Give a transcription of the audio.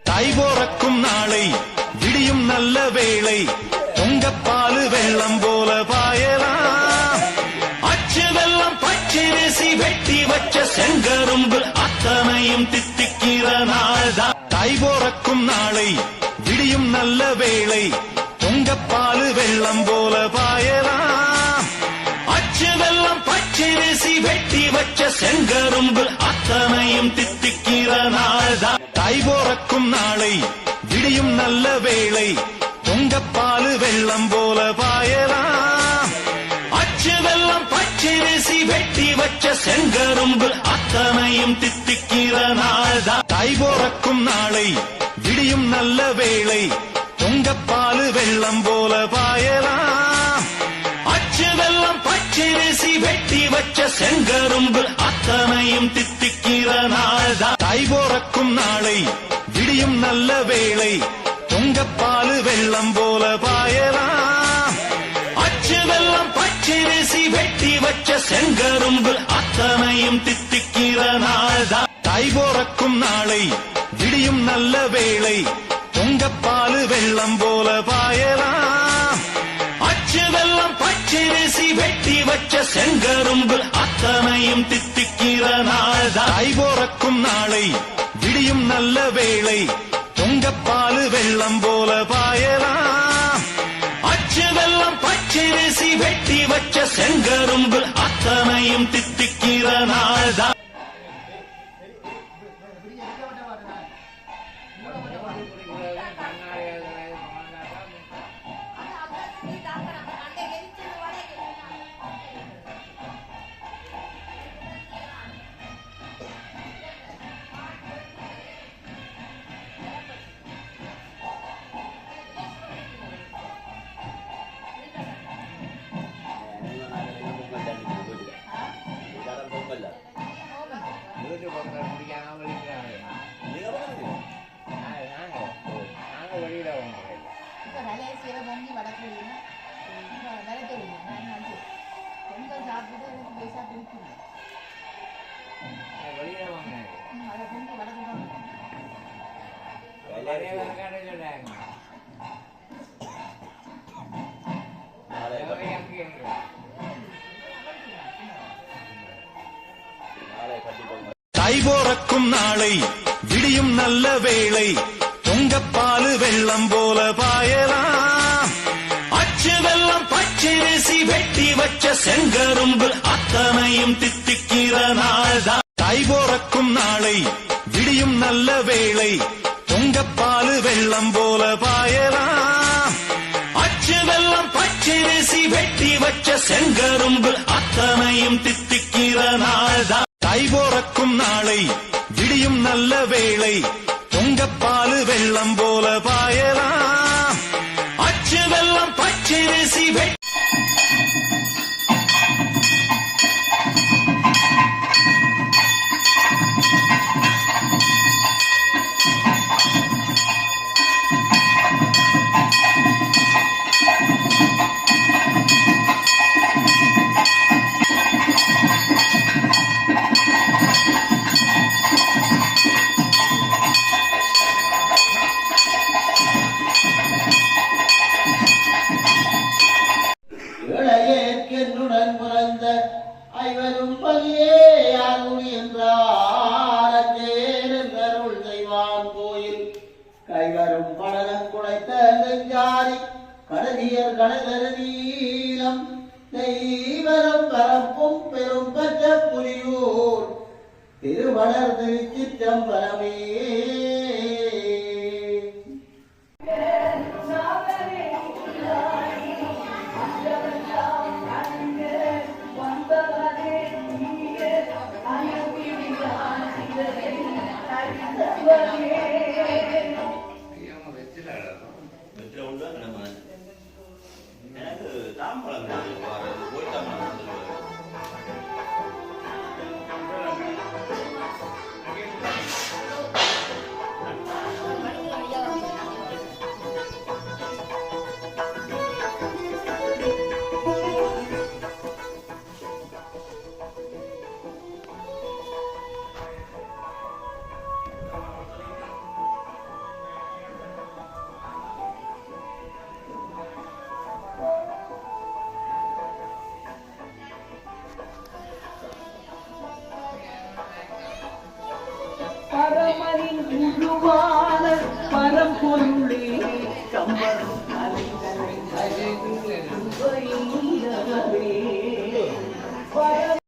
கைபோறக்கும் நாளை விடியும் நல்ல வேளை பொங்கப்பாலு வெள்ளம் போல பாயலாம். அச்சு வெள்ளம் பச்சரிசி வெட்டி வச்ச செங்கரும்பு அத்தனையும் தித்திக்கிற நாள்தான். கைபோறக்கும் நாளை விடியும் நல்ல வேளை பொங்கப்பாலு வெள்ளம் போல பாயலாம். அச்சு வெள்ளம் பச்சரிசி வெட்டி வச்ச செங்கரும்பு அத்தனையும் தித்திக்கிற நாள்தான். கைபோறக்கும் நாளை விடியும் நல்ல வேளை பொங்கப்பாலு வெள்ளம் போல பாயலாம். அச்சு வெள்ளம் பச்சரிசி வெட்டி வச்ச செங்கரும்பு அத்தனையும் தித்திக்கிற நாள்தான். கைபோறக்கும் நாளை விடியும் நல்ல வேளை பொங்கப்பாலு வெள்ளம் போல பாயலாம். அச்சு வெள்ளம் பச்சரிசி வெட்டி வச்ச செங்கரும்பு அத்தனையும் தித்திக்கிற நாள்தான். கைபோறக்கும் நாளை விடியும் நல்ல வேளை பொங்கப்பாலு வெள்ளம் போல பாயலாம். அச்சு வெள்ளம் பச்சரிசி வெட்டி வச்ச செங்கரும்பு அத்தனையும் தித்திக்கிற நாள்தான். கைபோறக்கும் நாளை விடியும் நல்ல வேளை பொங்கப்பாலு வெள்ளம் போல பாயலாம். அச்சு வெள்ளம் பச்சரிசி வெட்டி வச்ச செங்கரும்பு அத்தனையும் தித்திக்கிற நாள்தான். கைபோறக்கும் நாளை விடியும் நல்ல வேளை பொங்கப்பாலு வெள்ளம் போல பாயலாம். அச்சு வெள்ளம் பச்சரிசி வெட்டி வச்ச செங்கரும்பு அத்தனையும் தித்திக்கிற நாள்தான். வீட்டு பக்கத்தில் முடிக்காம இருக்கிறாங்க. நாங்கள் வெளியில வாங்க இப்போ மலேசியால பொங்கி வடக்கூடிய விளைச்சல் பொங்கல் சாப்பிட்டு எனக்கு பைசா பிடிக்கும். வெளியில வாங்க அதை பொங்கி வடக்கூடாது நிறைய வேலைக்காரர் சொல்றாங்க. அங்கே தை போறக்கும் நாளை விடியும் நல்ல வேளை பொங்கப்பாலு வெள்ளம் போல பாயலாம். அச்சு வெள்ளம் பச்சரிசி வெட்டி வச்ச செங்கரும்பு அத்தனையும் தித்திக்கிற நாள்தான். தை போறக்கும் நாளை விடியும் நல்ல வேளை பொங்கப்பாலு வெள்ளம் போல பாயலாம். அச்சு வெள்ளம் பச்சரிசி வெட்டி வச்ச செங்கரும்பு அத்தனையும் தித்திக்கிற நாள்தான். தை போறக்கும் நாளை விடியும் நல்ல வேளை பொங்கப்பாலு வெள்ளம் போல பாயலாம். அச்சு வெள்ளம் பச்சரிசி வெட்டி என்னுடன் பிறந்த ஐவரும் பலியே யாருள் என்றார். அருள் செய்வான் கோயில் கைவரும் படலம் குடைத்த நெஞ்சாரி கடலியர் கடலர் நீளம் தெய்வரம் பரப்பும் பெரும் பற்ற புலியூர் திருவளர் திருச்சிற்றம்பலமே. பரமனின் குருவான பரம்பொருளே